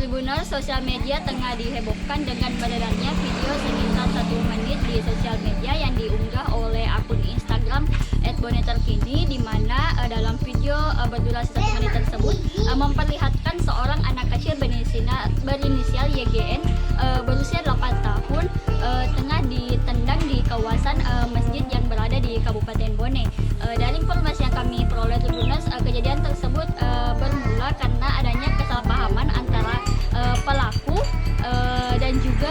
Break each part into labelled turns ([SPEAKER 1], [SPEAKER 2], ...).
[SPEAKER 1] Tribuners, sosial media tengah dihebohkan dengan beredarnya video sekitar 1 menit di sosial media yang diunggah oleh akun Instagram @boneterkini, di mana dalam video berdurasi 1 menit tersebut memperlihatkan seorang anak kecil berinisial YGN berusia 8 tahun tengah ditendang di kawasan masjid yang berada di Kabupaten Bone. Dari informasi yang kami peroleh Tribuners, kejadian tersebut bermula karena adanya kesalahpahaman antara pelaku dan juga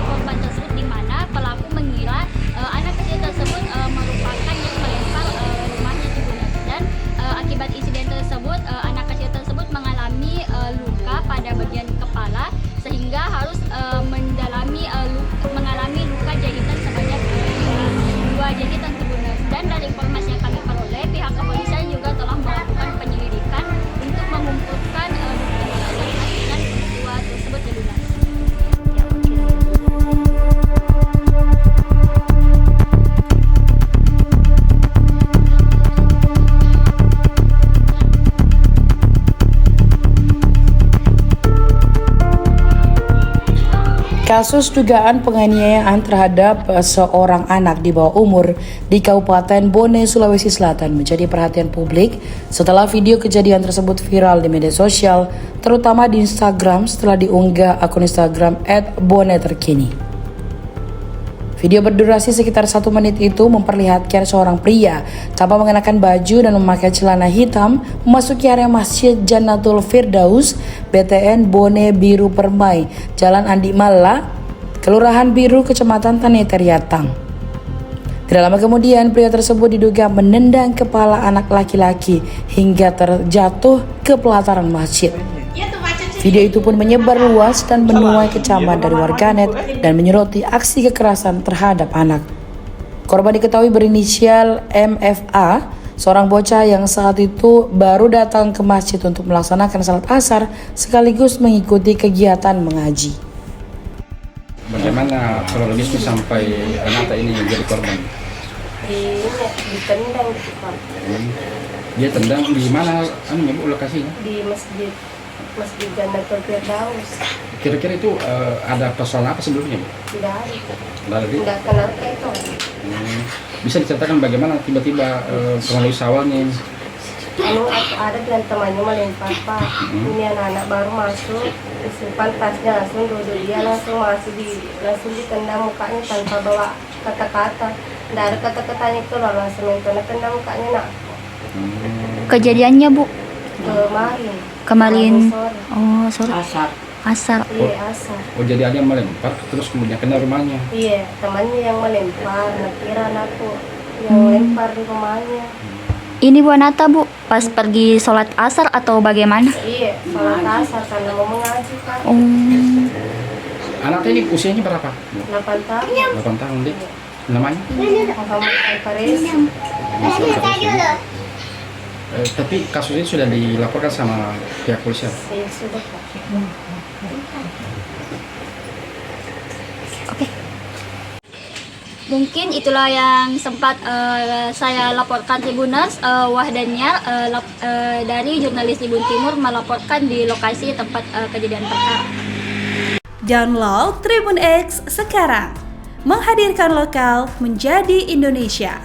[SPEAKER 1] korban tersebut, di mana pelaku mengira anak kecil tersebut merupakan yang melempar rumahnya Tribuners, dan akibat insiden tersebut anak kecil tersebut mengalami luka pada bagian kepala sehingga harus mengalami luka jahitan sebanyak 2 jahitan Tribuners. Dan dari informasi yang kami peroleh, pihak kepolisian juga telah melakukan penyelidikan untuk mengumpulkan bukti dengan peristiwa tersebut Tribuners.
[SPEAKER 2] Kasus dugaan penganiayaan terhadap seorang anak di bawah umur di Kabupaten Bone, Sulawesi Selatan menjadi perhatian publik setelah video kejadian tersebut viral di media sosial, terutama di Instagram setelah diunggah akun Instagram @boneterkini. Video berdurasi sekitar 1 menit itu memperlihatkan seorang pria tanpa mengenakan baju dan memakai celana hitam memasuki area Masjid Jannatul Firdaus BTN Bone Biru Permai, Jalan Andi Malla, Kelurahan Biru, Kecamatan Tanetariatang. Tidak lama kemudian, pria tersebut diduga menendang kepala anak laki-laki hingga terjatuh ke pelataran masjid. Video itu pun menyebar luas dan menuai kecaman dari warganet dan menyoroti aksi kekerasan terhadap anak. Korban diketahui berinisial MFA, seorang bocah yang saat itu baru datang ke masjid untuk melaksanakan salat asar sekaligus mengikuti kegiatan mengaji.
[SPEAKER 3] Bagaimana kronologisnya sampai anak ini menjadi korban?
[SPEAKER 4] Ditendang gitu Pak.
[SPEAKER 3] Dia tendang di mana lokasinya?
[SPEAKER 4] Di Masjid Jannatul Firdaus.
[SPEAKER 3] Kira-kira itu ada persoalan apa sebelumnya, Bu?
[SPEAKER 4] Tidak ada.
[SPEAKER 3] Tidak
[SPEAKER 4] Kenapa itu?
[SPEAKER 3] Bisa diceritakan bagaimana tiba-tiba kronologis awalnya?
[SPEAKER 4] Ada bilang temannya melempar Pak. Ini anak-anak baru masuk, disimpan tasnya, langsung duduk dia langsung ditendang mukanya tanpa bawa kata-kata. Tidak ada kata-katanya itu loh, langsung tendang mukanya nak.
[SPEAKER 1] Kejadiannya, Bu? Kemarin sore. Asar.
[SPEAKER 4] Iya, asar.
[SPEAKER 3] Oh, jadi ada yang melempar terus kemudian kena rumahnya?
[SPEAKER 4] Iya, temannya yang melempar, kira anakku yang melempar di rumahnya.
[SPEAKER 1] Ini Bu Anata, Bu, pas pergi sholat asar atau bagaimana?
[SPEAKER 4] Iya, sholat asar karena mau mengaji Pak.
[SPEAKER 3] Anaknya ini usianya berapa?
[SPEAKER 4] 8 tahun.
[SPEAKER 3] 8 tahun, Dek. Namanya?
[SPEAKER 4] Muhammad Al-Faris.
[SPEAKER 3] Tapi kasus ini sudah dilaporkan sama pihak polisian?
[SPEAKER 4] Iya, sudah Pak.
[SPEAKER 1] Oke. Mungkin itulah yang sempat saya laporkan Tribuners. Wahdanya dari jurnalis Tribun Timur melaporkan di lokasi tempat kejadian perkara.
[SPEAKER 5] Download Tribun X sekarang, menghadirkan lokal menjadi Indonesia.